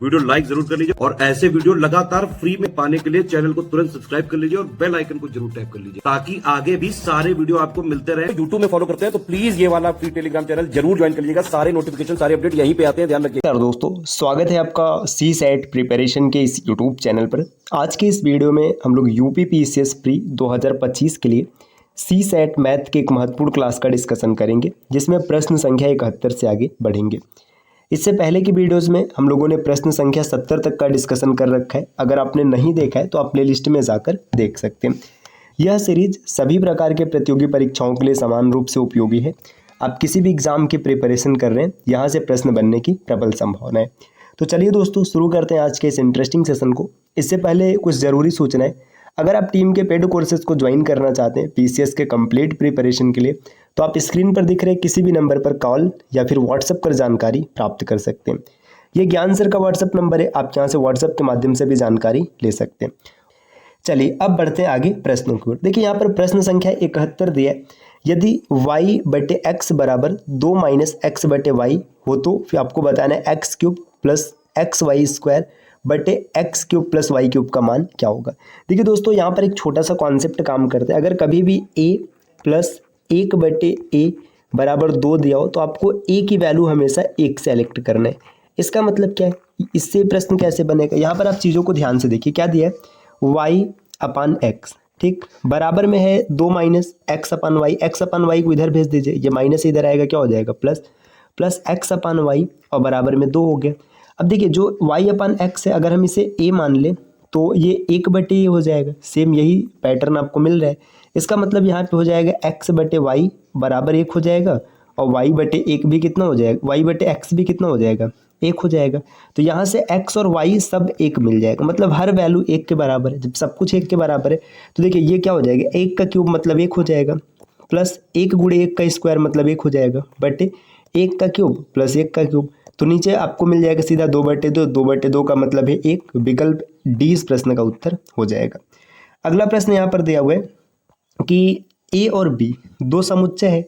Video like जरूर कर लीजिए और ऐसे वीडियो लगातार फ्री में पाने के लिए चैनल को तुरंत सब्सक्राइब कर लीजिए और बेल आइकन को जरूर टैप कर लीजिए ताकि आगे भी सारे वीडियो आपको मिलते रहे। यूट्यूब में फॉलो करते हैं तो प्लीज ये वाला फ्री टेलीग्राम चैनल जरूर ज्वाइन कर लीजिएगा। सारे नोटिफिकेशन सारे अपडेट यहीं पे आते हैं, ध्यान रखिए। दोस्तों, स्वागत है आपका सी सेट प्रिपरेशन के इस यूट्यूब चैनल पर। आज के इस वीडियो में हम लोग यूपी पीसीएस प्री 2025 के लिए सी सेट मैथ के एक महत्वपूर्ण क्लास का डिस्कशन करेंगे, जिसमें प्रश्न संख्या 71 से आगे बढ़ेंगे। इससे पहले की वीडियोस में हम लोगों ने प्रश्न संख्या 70 तक का डिस्कशन कर रखा है। अगर आपने नहीं देखा है तो आप प्लेलिस्ट में जाकर देख सकते हैं। यह सीरीज सभी प्रकार के प्रतियोगी परीक्षाओं के लिए समान रूप से उपयोगी है। आप किसी भी एग्जाम की प्रिपरेशन कर रहे हैं, यहाँ से प्रश्न बनने की प्रबल संभावना है। तो चलिए दोस्तों, शुरू करते हैं आज के इस इंटरेस्टिंग सेशन को। इससे पहले कुछ ज़रूरी सूचनाएं। अगर आप टीम के पेड कोर्सेज को ज्वाइन करना चाहते हैं पीसीएस के कंप्लीट प्रिपरेशन के लिए, तो आप स्क्रीन पर दिख रहे किसी भी नंबर पर कॉल या फिर व्हाट्सएप कर जानकारी प्राप्त कर सकते हैं। ये ज्ञान सर का व्हाट्सएप नंबर है, आप यहाँ से व्हाट्सएप के माध्यम से भी जानकारी ले सकते हैं। चलिए अब बढ़ते हैं आगे प्रश्नों की ओर। देखिए यहाँ पर प्रश्न संख्या 71 दिया है। यदि y बटे x बराबर 2 माइनस एक्स बटे वाई हो तो फिर आपको बताना है x cube plus x y square बटे x cube plus y cube का मान क्या होगा। देखिए दोस्तों, यहाँ पर एक छोटा सा कॉन्सेप्ट काम करता है। अगर कभी भी a प्लस 1 बटे a बराबर 2 दिया हो तो आपको a की वैल्यू हमेशा 1 सेलेक्ट करना है। इसका मतलब क्या है, इससे प्रश्न कैसे बनेगा। यहाँ पर आप चीज़ों को ध्यान से देखिए। क्या दिया है, y अपान एक्स, ठीक, बराबर में है 2 minus x upon y. X upon y को इधर भेज दीजिए, ये माइनस इधर आएगा, क्या हो जाएगा plus, plus x upon y और बराबर में 2 हो गया। अब देखिए जो y अपान एक्स है, अगर हम इसे a मान लें तो ये 1 बटे a हो जाएगा। सेम यही पैटर्न आपको मिल रहा है। इसका मतलब यहाँ पे हो जाएगा x बटे वाई बराबर 1 हो जाएगा और y बटे 1 भी कितना हो जाएगा, y बटे x भी कितना हो जाएगा, 1 हो जाएगा। तो यहाँ से x और y सब 1 मिल जाएगा, मतलब हर वैल्यू 1 के बराबर है। जब सब कुछ 1 के बराबर है तो देखिए ये क्या हो जाएगा, 1 का क्यूब मतलब 1 हो जाएगा, प्लस 1 गुणे 1 का स्क्वायर मतलब 1 हो जाएगा, बटे 1 का क्यूब प्लस 1 का क्यूब। तो नीचे आपको मिल जाएगा सीधा 2 बटे 2, 2 बटे 2 का मतलब है 1। विकल्प डी इस प्रश्न का उत्तर हो जाएगा। अगला प्रश्न यहाँ पर दिया हुआ है कि ए और बी दो समुच्चय है।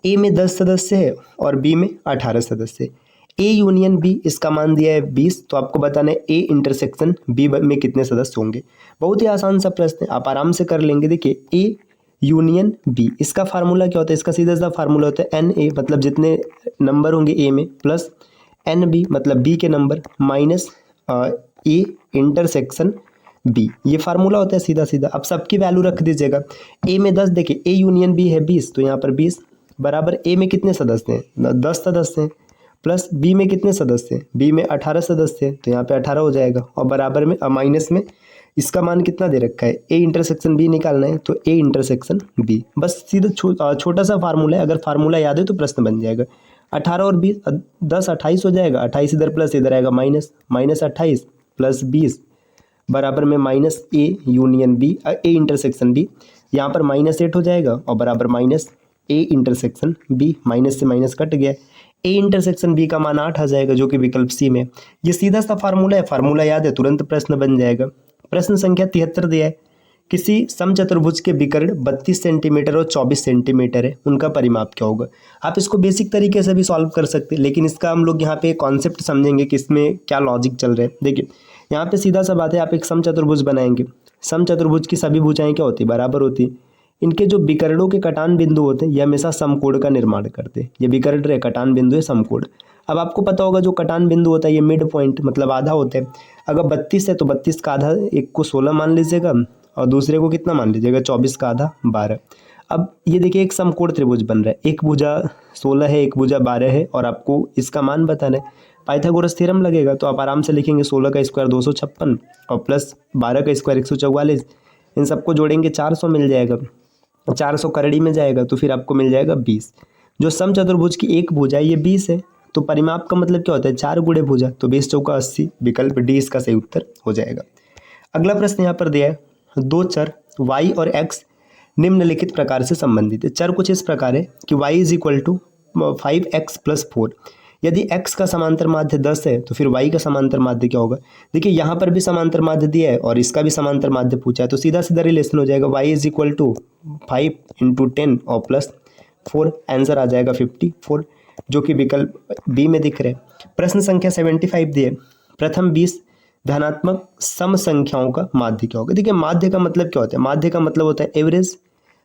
ए में 10 सदस्य है और बी में 18 सदस्य है। ए यूनियन बी, इसका मान दिया है 20। तो आपको बताना है ए इंटरसेक्शन बी में कितने सदस्य होंगे। बहुत ही आसान सा प्रश्न है, आप आराम से कर लेंगे। देखिए ए यूनियन बी, इसका फार्मूला क्या होता है, इसका सीधा सा फार्मूला होता है एन ए, मतलब जितने नंबर होंगे ए में, प्लस एन बी मतलब बी के number, minus A intersection B. ये फार्मूला होता है सीधा सीधा। अब सबकी वैल्यू रख दीजिएगा। ए में 10, देखिए ए यूनियन बी है 20, तो यहाँ पर 20 बराबर ए में कितने सदस्य हैं, 10 सदस्य हैं, प्लस बी में कितने सदस्य हैं, बी में 18 सदस्य हैं, तो यहाँ पे 18 हो जाएगा और बराबर में माइनस में इसका मान कितना दे रखा है, ए इंटरसेक्शन बी निकालना है, तो ए इंटरसेक्शन बी। बस सीधा छोटा सा फार्मूला है, अगर फार्मूला याद है तो प्रश्न बन जाएगा। 18 और 20, 10 28 हो जाएगा, 28 इधर प्लस इधर आएगा माइनस, माइनस 28 प्लस 20 बराबर में minus A union B, A intersection B. यहाँ पर माइनस 8 हो जाएगा और बराबर minus A intersection B, minus से माइनस कट गया। ए इंटरसेक्शन बी का मान 8 आ जाएगा, जो कि विकल्प सी में। ये सीधा सा फार्मूला है, फार्मूला याद है तुरंत प्रश्न बन जाएगा। प्रश्न संख्या 73 दिया है। किसी समचतुर्भुज के विकर्ण 32 सेंटीमीटर और 24 सेंटीमीटर है, उनका परिमाप क्या होगा। आप इसको बेसिक तरीके से भी सॉल्व कर सकते हैं, लेकिन इसका हम लोग यहाँ पे कॉन्सेप्ट समझेंगे कि इसमें क्या लॉजिक चल रहा है। देखिए यहाँ पे सीधा सा बात है, आप एक समचतुर्भुज बनाएंगे। समचतुर्भुज की सभी भुजाएं क्या होती है, बराबर होती है। इनके जो विकर्णों के कटान बिंदु होते हैं, ये हमेशा समकोण का निर्माण करते हैं। ये विकर्ण है, कटान बिंदु है समकोण। अब आपको पता होगा जो कटान बिंदु होता है ये मिड पॉइंट मतलब आधा होता है। अगर 32 है तो 32 का आधा, एक को 16 मान लीजिएगा और दूसरे को कितना मान लीजिएगा, 24 का आधा 12। अब ये देखिए एक समकोण त्रिभुज बन रहा है, एक भुजा 16 है, एक भुजा 12 है और आपको इसका मान बताना है। पाइथागोरस थ्योरम लगेगा तो आप आराम से लिखेंगे 16 का स्क्वायर 256 और प्लस 12 का स्क्वायर 144। इन सबको जोड़ेंगे 400 मिल जाएगा, 400 करड़ी में जाएगा तो फिर आपको मिल जाएगा 20। जो समचतुर्भुज की एक भुजा है ये 20 है, तो परिमाप का मतलब क्या होता है, 4 गुणे भुजा, तो 20 चौका 80। विकल्प डी इसका सही उत्तर हो जाएगा। अगला प्रश्न यहाँ पर दिया है, दो चर y और x निम्नलिखित प्रकार से संबंधित है। चर कुछ इस प्रकार है कि y is equal to 5x plus 4। यदि x का समांतर माध्य 10 है तो फिर y का समांतर माध्य क्या होगा। देखिए यहाँ पर भी समांतर माध्य दिया है और इसका भी समांतर माध्य पूछा है, तो सीधा सीधा रिलेशन हो जाएगा। y इज इक्वल टू 5 × 10 और प्लस 4, आंसर आ जाएगा 54, जो कि विकल्प बी में दिख रहे हैं। प्रश्न संख्या 75 दिए, प्रथम 20 धनात्मक सम संख्याओं का माध्य क्या होगा। देखिए माध्य का मतलब क्या होता है, माध्य का मतलब होता है एवरेज,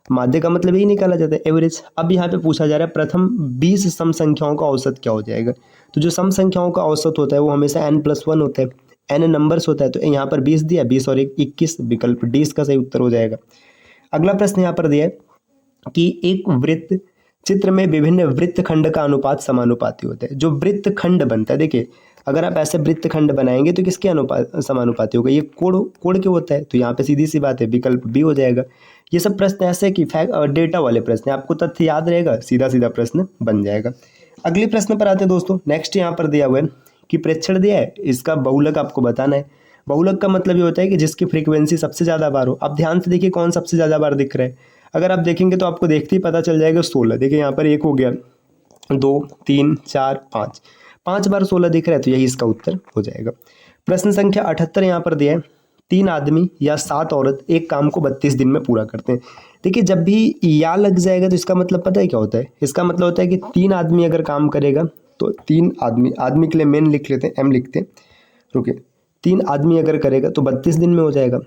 माध्य का मतलब यही निकाला जाता है एवरेज। अब यहाँ पे पूछा जा रहा है प्रथम 20 सम संख्याओं का औसत क्या हो जाएगा। तो जो सम संख्याओं का औसत होता है वो हमेशा n+1 होता है, n नंबर्स होता है, तो यहाँ पर 20 दिया, 20 और 21, विकल्प डी इसका सही उत्तर हो जाएगा। अगला प्रश्न यहाँ पर दिया है कि एक वृत्त चित्र में विभिन्न वृत्तखंड का अनुपात समानुपाती होता है। जो वृत्तखंड बनता है, देखिए अगर आप ऐसे वृत्तखंड बनाएंगे तो किसके अनुपात समानुपाती होगा, ये कोण के होता है, तो यहाँ पे सीधी सी बात है विकल्प बी हो जाएगा। ये सब प्रश्न ऐसे कि डेटा वाले प्रश्न, आपको तथ्य याद रहेगा, सीधा सीधा प्रश्न बन जाएगा। अगले प्रश्न पर आते हैं दोस्तों। नेक्स्ट यहाँ पर दिया हुआ है कि प्रेक्षण दिया है, इसका बहुलक आपको बताना है। बहुलक का मतलब ये होता है कि जिसकी फ्रीक्वेंसी सबसे ज़्यादा बार हो। आप ध्यान से देखिए कौन सबसे ज़्यादा बार दिख रहा है, अगर आप देखेंगे तो आपको देखते ही पता चल जाएगा 16। देखिए यहाँ पर 1 हो गया, 2 3 4 5, 5 बार 16 दिख रहा है, तो यही इसका उत्तर हो जाएगा। प्रश्न संख्या 78 यहाँ पर दिया है, 3 आदमी या 7 औरत एक काम को 32 दिन में पूरा करते हैं। देखिए जब भी या लग जाएगा तो इसका मतलब पता है क्या होता है, इसका मतलब होता है कि 3 आदमी अगर काम करेगा तो 3 आदमी के लिए मेन लिख लेते हैं, एम लिखते हैं, रुके, 3 आदमी अगर करेगा तो 32 दिन में हो जाएगा।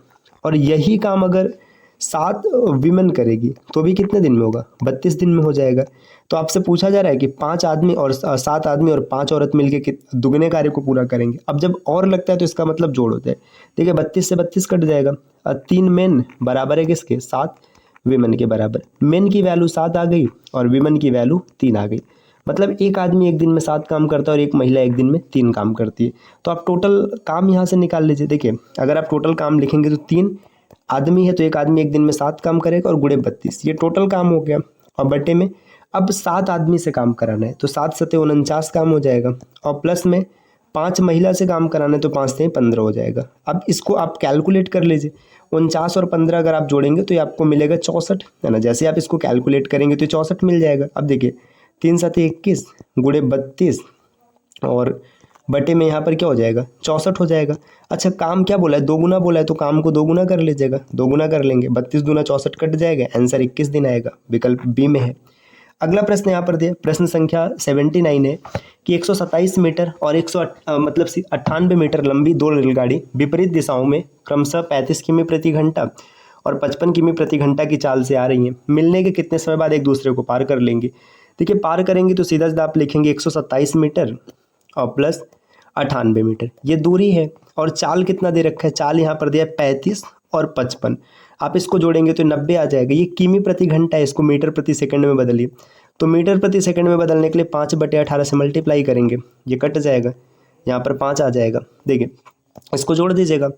और यही काम अगर 7 विमेन करेगी तो भी कितने दिन में होगा, 32 दिन में हो जाएगा। तो आपसे पूछा जा रहा है कि 5 आदमी और 7 आदमी और 5 औरत मिलके दुगने कार्य को पूरा करेंगे। अब जब और लगता है तो इसका मतलब जोड़ होता है। देखिए 32 से 32 कट जाएगा, 3 मेन बराबर है किसके, 7 विमेन के बराबर। मेन की वैल्यू 7 आ गई और विमेन की वैल्यू 3 आ गई, मतलब एक आदमी एक दिन में 7 काम करता है और एक महिला एक दिन में 3 काम करती है। तो आप टोटल काम यहाँ से निकाल लीजिए। देखिए अगर आप टोटल काम लिखेंगे तो 3 आदमी है तो एक आदमी एक दिन में 7 काम करेगा और गुणे 32, ये टोटल काम हो गया। और बटे में अब 7 आदमी से काम कराना है तो 7 सते 49 काम हो जाएगा, और प्लस में 5 महिला से काम कराना है तो 5 से 15 हो जाएगा। अब इसको आप कैलकुलेट कर लीजिए, 49 और 15 अगर आप जोड़ेंगे तो ये आपको मिलेगा 64, है ना। जैसे आप इसको कैलकुलेट करेंगे तो 64 मिल जाएगा। अब देखिए 3 सते 21 गुणे 32 और बटे में यहाँ पर क्या हो जाएगा, 64 हो जाएगा। अच्छा काम क्या बोला है, 2 गुना बोला है, तो काम को 2 गुना कर लीजिएगा, 2 गुना कर लेंगे, 32 दूना 64 कट जाएगा, आंसर 21 दिन आएगा, विकल्प बी में है। अगला प्रश्न यहाँ पर दिया, प्रश्न संख्या 79 है कि 127 मीटर और 98 मीटर लंबी 2 रेलगाड़ी विपरीत दिशाओं में क्रमशः 35 किमी प्रति घंटा और 55 किमी प्रति घंटा की चाल से आ रही हैं। मिलने के कितने समय बाद एक दूसरे को पार कर लेंगे। देखिए पार करेंगे तो सीधा सीधा आप लिखेंगे 127 मीटर और प्लस 98 मीटर, ये दूरी है। और चाल कितना दे रखा है, चाल यहाँ पर दिया 35 और 55, आप इसको जोड़ेंगे तो 90 आ जाएगा। ये किमी प्रति घंटा है, इसको मीटर प्रति सेकंड में बदलिए, तो मीटर प्रति सेकंड में बदलने के लिए 5/18 से मल्टीप्लाई करेंगे, ये कट जाएगा, यहाँ पर 5 आ जाएगा। देखिए इसको जोड़ दीजिएगा,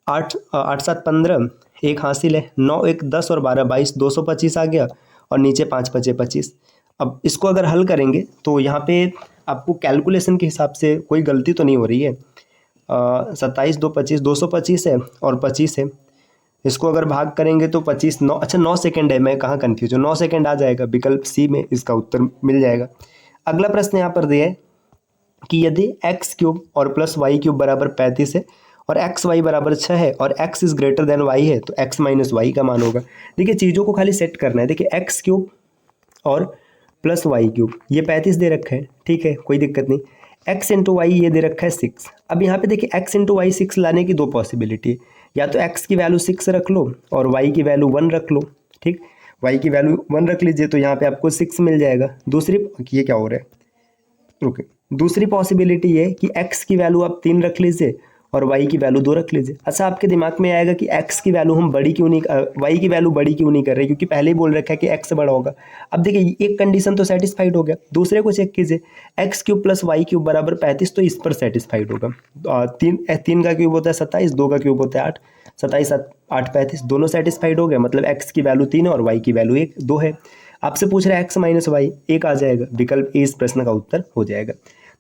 8 8 7 15, एक हासिल है, 9 1 10 और 12 22, 225 आ गया, और नीचे 5 5 25। अब इसको अगर हल करेंगे तो यहाँ पे आपको कैलकुलेशन के हिसाब से कोई गलती तो नहीं हो रही है। 27 2 25, 225 है और 25 है, इसको अगर भाग करेंगे तो 25 9, अच्छा 9 सेकंड है, मैं कहाँ कंफ्यूज हूँ, 9 सेकंड आ जाएगा, विकल्प सी में इसका उत्तर मिल जाएगा। अगला प्रश्न यहाँ पर दिया है कि यदि एक्स क्यूब और प्लस वाई क्यूब बराबर 35 है और एक्स वाई बराबर 6 है और x is greater than y है तो एक्स माइनस वाई का मान होगा। देखिए चीज़ों को खाली सेट करना है। देखिए एक्स क्यूब और प्लस वाई क्यूब, ये 35 दे रखा है, ठीक है कोई दिक्कत नहीं। एक्स इंटू वाई ये दे रखा है 6। अब यहाँ पे देखिए एक्स इंटू वाई 6 लाने की 2 पॉसिबिलिटी है, या तो एक्स की वैल्यू 6 रख लो और वाई की वैल्यू 1 रख लो, ठीक, वाई की वैल्यू 1 रख लीजिए तो यहाँ पे आपको 6 मिल जाएगा। दूसरी, ये क्या हो रहा है, रुके, दूसरी पॉसिबिलिटी ये कि एक्स की वैल्यू आप 3 रख लीजिए और वाई की वैल्यू 2 रख लीजिए। अच्छा आपके दिमाग में आएगा कि एक्स की वैल्यू हम बड़ी क्यों नहीं, वाई की वैल्यू बड़ी क्यों नहीं कर रहे, क्योंकि पहले ही बोल रखा है कि एक्स बड़ा होगा। अब देखिए एक कंडीशन तो सेटिस्फाइड हो गया, दूसरे को चेक कीजिए, x cube plus y cube बराबर 35, तो इस पर सेटिस्फाइड होगा। 3 का क्यूब होता है 27, 2 का क्यूब होता है 8, 27 8 35, दोनों सेटिस्फाइड हो गया, मतलब एक्स की वैल्यू 3 और वाई की वैल्यू 2 है। आपसे पूछ रहा है एक्स माइनस वाई, 1 आ जाएगा, विकल्प ए इस प्रश्न का उत्तर हो जाएगा।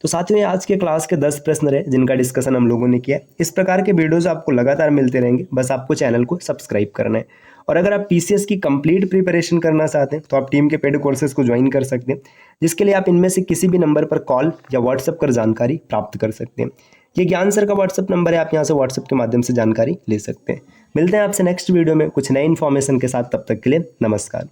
तो साथियों ये आज के क्लास के 10 प्रश्न रहे जिनका डिस्कशन हम लोगों ने किया। इस प्रकार के वीडियोस आपको लगातार मिलते रहेंगे, बस आपको चैनल को सब्सक्राइब करना है। और अगर आप पीसीएस की कंप्लीट प्रिपरेशन करना चाहते हैं तो आप टीम के पेड कोर्सेज को ज्वाइन कर सकते हैं, जिसके लिए आप इनमें से किसी भी नंबर पर कॉल या व्हाट्सएप कर जानकारी प्राप्त कर सकते हैं। ये ज्ञान सर का व्हाट्सएप नंबर है, आप यहाँ से व्हाट्सएप के माध्यम से जानकारी ले सकते हैं। मिलते हैं आपसे नेक्स्ट वीडियो में कुछ नए इन्फॉर्मेशन के साथ, तब तक के लिए नमस्कार।